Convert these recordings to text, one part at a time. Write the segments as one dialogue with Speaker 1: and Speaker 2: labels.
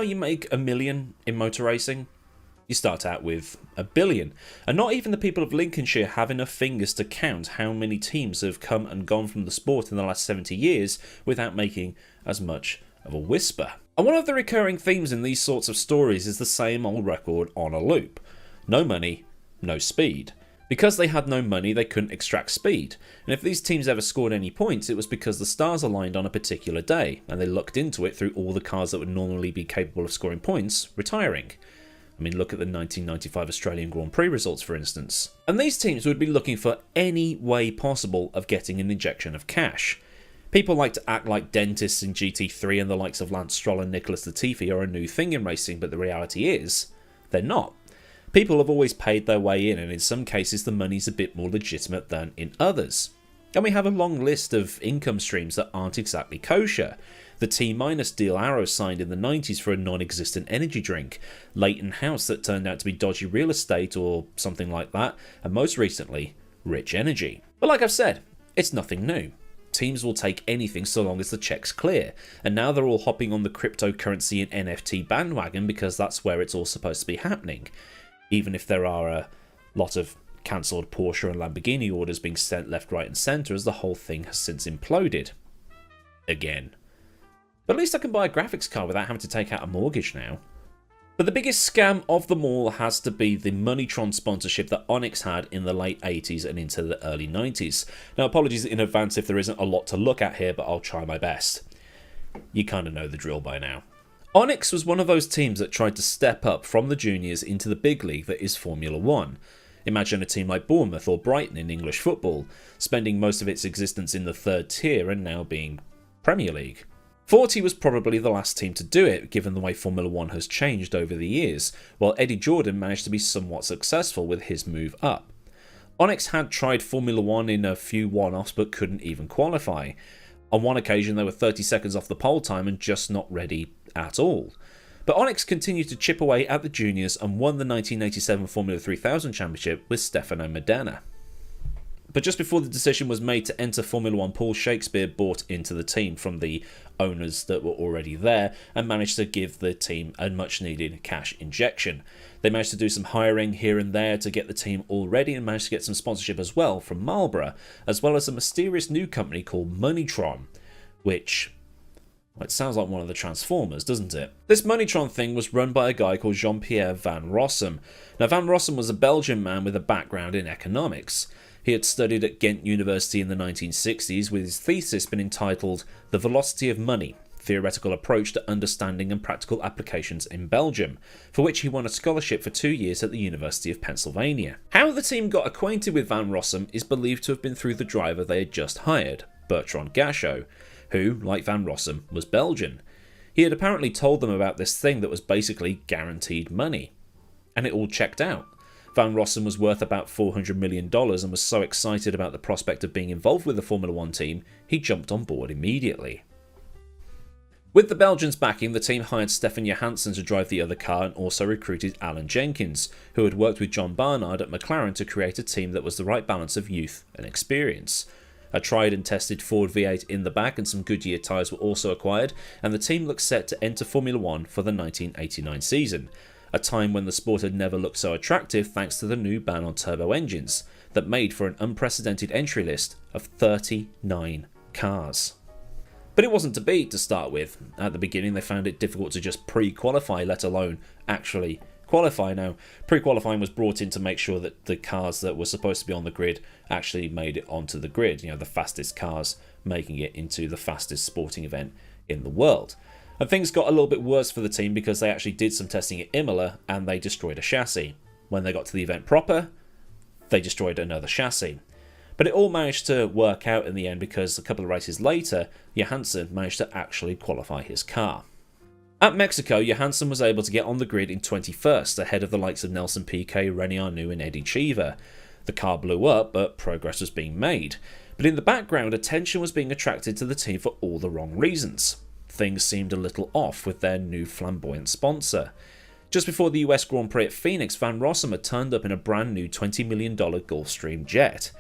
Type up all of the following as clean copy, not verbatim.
Speaker 1: how you make $1 million in motor racing? You start out with $1 billion, and not even the people of Lincolnshire have enough fingers to count how many teams have come and gone from the sport in the last 70 years without making as much of a whisper. And one of the recurring themes in these sorts of stories is the same old record on a loop. No money, no speed. Because they had no money, they couldn't extract speed, and if these teams ever scored any points, it was because the stars aligned on a particular day, and they lucked into it through all the cars that would normally be capable of scoring points retiring. I mean, look at the 1995 Australian Grand Prix results, for instance. And these teams would be looking for any way possible of getting an injection of cash. People like to act like dentists in GT3 and the likes of Lance Stroll and Nicholas Latifi are a new thing in racing, but the reality is, they're not. People have always paid their way in, and in some cases the money's a bit more legitimate than in others. And we have a long list of income streams that aren't exactly kosher. The T- deal Arrow signed in the 90s for a non-existent energy drink, Leighton House that turned out to be dodgy real estate or something like that, and most recently, Rich Energy. But like I've said, it's nothing new. Teams will take anything so long as the check's clear, and now they're all hopping on the cryptocurrency and NFT bandwagon because that's where it's all supposed to be happening. Even if there are a lot of cancelled Porsche and Lamborghini orders being sent left, right and centre as the whole thing has since imploded. Again. But at least I can buy a graphics card without having to take out a mortgage now. But the biggest scam of them all has to be the Moneytron sponsorship that Onyx had in the late 80s and into the early 90s. Now apologies in advance if there isn't a lot to look at here, but I'll try my best. You kind of know the drill by now. Onyx was one of those teams that tried to step up from the juniors into the big league that is Formula 1. Imagine a team like Bournemouth or Brighton in English football, spending most of its existence in the third tier and now being Premier League. 40 was probably the last team to do it, given the way Formula 1 has changed over the years, while Eddie Jordan managed to be somewhat successful with his move up. Onyx had tried Formula 1 in a few one-offs but couldn't even qualify. On one occasion they were 30 seconds off the pole time and just not ready at all. But Onyx continued to chip away at the juniors and won the 1987 Formula 3000 Championship with Stefano Modena. But just before the decision was made to enter Formula 1, Paul Shakespeare bought into the team from the owners that were already there and managed to give the team a much needed cash injection. They managed to do some hiring here and there to get the team all ready and managed to get some sponsorship as well from Marlboro, as well as a mysterious new company called Moneytron, which... well, it sounds like one of the Transformers, doesn't it? This Moneytron thing was run by a guy called Jean-Pierre Van Rossum. Now, Van Rossum was a Belgian man with a background in economics. He had studied at Ghent University in the 1960s, with his thesis been entitled The Velocity of Money, Theoretical Approach to Understanding and Practical Applications in Belgium, for which he won a scholarship for 2 years at the University of Pennsylvania. How the team got acquainted with Van Rossum is believed to have been through the driver they had just hired, Bertrand Gachot, who, like Van Rossum, was Belgian. He had apparently told them about this thing that was basically guaranteed money. And it all checked out. Van Rossum was worth about $400 million and was so excited about the prospect of being involved with the Formula 1 team, he jumped on board immediately. With the Belgians backing, the team hired Stefan Johansson to drive the other car and also recruited Alan Jenkins, who had worked with John Barnard at McLaren to create a team that was the right balance of youth and experience. A tried and tested Ford V8 in the back and some Goodyear tyres were also acquired, and the team looked set to enter Formula 1 for the 1989 season, a time when the sport had never looked so attractive thanks to the new ban on turbo engines, that made for an unprecedented entry list of 39 cars. But it wasn't to be to start with. At the beginning they found it difficult to just pre-qualify, let alone actually qualify. Now, pre-qualifying was brought in to make sure that the cars that were supposed to be on the grid actually made it onto the grid, the fastest cars making it into the fastest sporting event in the world. And things got a little bit worse for the team because they actually did some testing at Imola and they destroyed a chassis. When they got to the event proper, they destroyed another chassis. But it all managed to work out in the end because a couple of races later, Johansson managed to actually qualify his car. At Mexico, Johansson was able to get on the grid in 21st, ahead of the likes of Nelson Piquet, Rene Arnoux and Eddie Cheever. The car blew up, but progress was being made. But in the background, attention was being attracted to the team for all the wrong reasons. Things seemed a little off with their new flamboyant sponsor. Just before the US Grand Prix at Phoenix, Van Rossum had turned up in a brand new $20 million Gulfstream jet.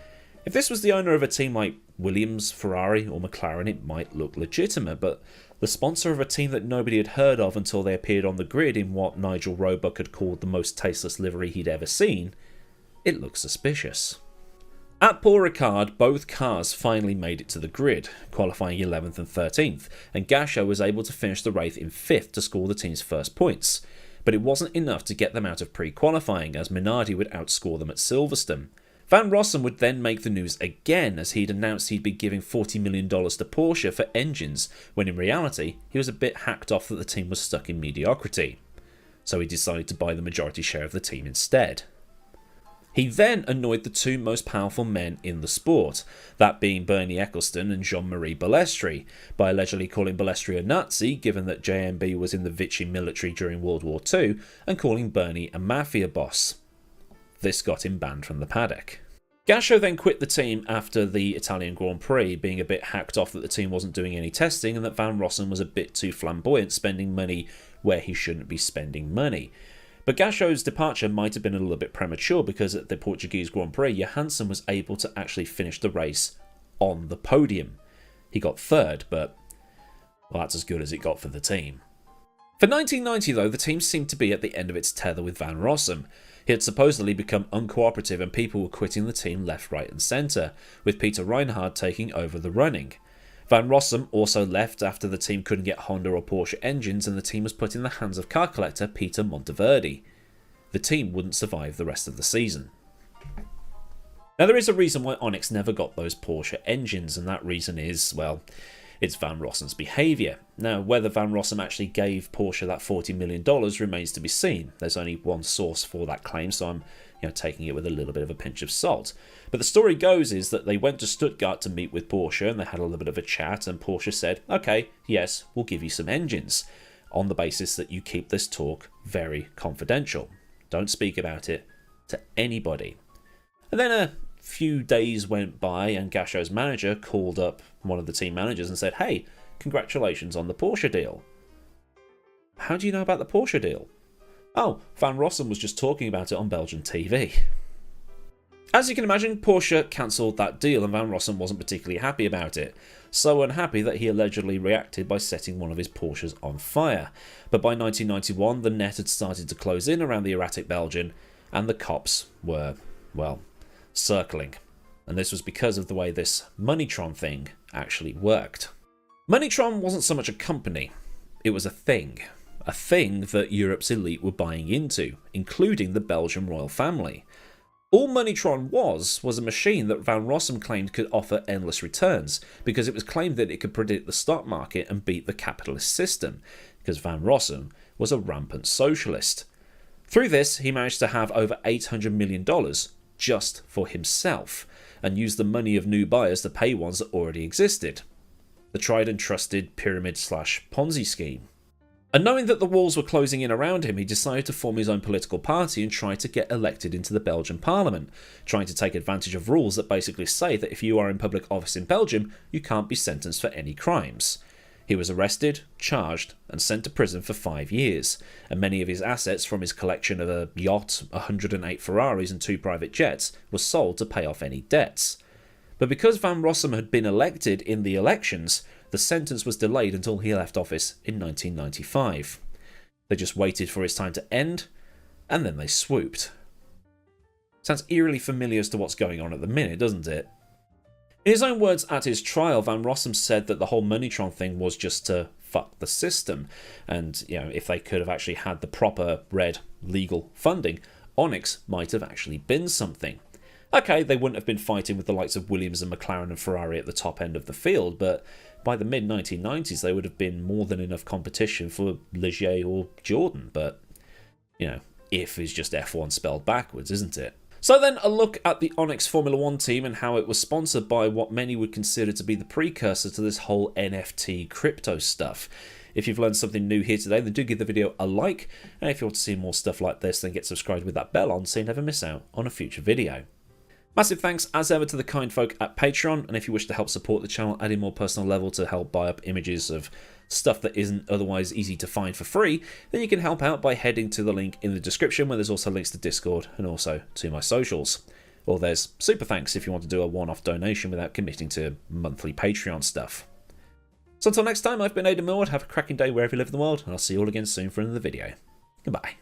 Speaker 1: If this was the owner of a team like Williams, Ferrari or McLaren, it might look legitimate, but The sponsor of a team that nobody had heard of until they appeared on the grid in what Nigel Roebuck had called the most tasteless livery he'd ever seen, it looked suspicious. At Paul Ricard, both cars finally made it to the grid, qualifying 11th and 13th, and Gasho was able to finish the race in 5th to score the team's first points. But it wasn't enough to get them out of pre-qualifying, as Minardi would outscore them at Silverstone. Van Rossum would then make the news again, as he'd announced he'd be giving $40 million to Porsche for engines, when in reality he was a bit hacked off that the team was stuck in mediocrity. So he decided to buy the majority share of the team instead. He then annoyed the two most powerful men in the sport, that being Bernie Ecclestone and Jean-Marie Balestri, by allegedly calling Balestri a Nazi, given that JMB was in the Vichy military during World War II, and calling Bernie a mafia boss. This got him banned from the paddock. Gasho then quit the team after the Italian Grand Prix, being a bit hacked off that the team wasn't doing any testing and that Van Rossum was a bit too flamboyant, spending money where he shouldn't be spending money. But Gasho's departure might have been a little bit premature, because at the Portuguese Grand Prix, Johansson was able to actually finish the race on the podium. He got 3rd, but well, that's as good as it got for the team. For 1990 though, the team seemed to be at the end of its tether with Van Rossum. He had supposedly become uncooperative and people were quitting the team left, right and centre, with Peter Reinhard taking over the running. Van Rossum also left after the team couldn't get Honda or Porsche engines, and the team was put in the hands of car collector Peter Monteverdi. The team wouldn't survive the rest of the season. Now, there is a reason why Onyx never got those Porsche engines, and that reason is, well, it's Van Rossum's behaviour. Now, whether Van Rossum actually gave Porsche that $40 million remains to be seen. There's only one source for that claim, so I'm taking it with a little bit of a pinch of salt. But the story goes is that they went to Stuttgart to meet with Porsche, and they had a little bit of a chat, and Porsche said, okay, yes, we'll give you some engines, on the basis that you keep this talk very confidential. Don't speak about it to anybody. And then a few days went by, and Gasho's manager called up one of the team managers and said, hey, congratulations on the Porsche deal. How do you know about the Porsche deal? Oh, Van Rossum was just talking about it on Belgian TV. As you can imagine, Porsche cancelled that deal, and Van Rossum wasn't particularly happy about it. So unhappy that he allegedly reacted by setting one of his Porsches on fire. But by 1991, the net had started to close in around the erratic Belgian, and the cops were, well, circling. And this was because of the way this Moneytron thing actually worked. Moneytron wasn't so much a company, it was a thing. A thing that Europe's elite were buying into, including the Belgian royal family. All Moneytron was a machine that Van Rossum claimed could offer endless returns, because it was claimed that it could predict the stock market and beat the capitalist system, because Van Rossum was a rampant socialist. Through this, he managed to have over $800 million just for himself, and used the money of new buyers to pay ones that already existed. The tried and trusted pyramid/Ponzi scheme. And knowing that the walls were closing in around him, he decided to form his own political party and try to get elected into the Belgian parliament, trying to take advantage of rules that basically say that if you are in public office in Belgium, you can't be sentenced for any crimes. He was arrested, charged, and sent to prison for 5 years, and many of his assets from his collection of a yacht, 108 Ferraris and 2 private jets were sold to pay off any debts. But because Van Rossum had been elected in the elections, the sentence was delayed until he left office in 1995. They just waited for his time to end, and then they swooped. Sounds eerily familiar as to what's going on at the minute, doesn't it? In his own words at his trial, Van Rossum said that the whole Moneytron thing was just to fuck the system, and if they could have actually had the proper red legal funding, Onyx might have actually been something. Okay, they wouldn't have been fighting with the likes of Williams and McLaren and Ferrari at the top end of the field, but by the mid-1990s they would have been more than enough competition for Ligier or Jordan. But, if is just F1 spelled backwards, isn't it? So then a look at the Onyx Formula 1 team and how it was sponsored by what many would consider to be the precursor to this whole NFT crypto stuff. If you've learned something new here today, then do give the video a like, and if you want to see more stuff like this, then get subscribed with that bell on so you never miss out on a future video. Massive thanks as ever to the kind folk at Patreon, and if you wish to help support the channel at a more personal level to help buy up images of stuff that isn't otherwise easy to find for free, then you can help out by heading to the link in the description where there's also links to Discord and also to my socials. Or there's super thanks if you want to do a one-off donation without committing to monthly Patreon stuff. So until next time, I've been AdmiralLaWind. Have a cracking day wherever you live in the world, and I'll see you all again soon for another video. Goodbye.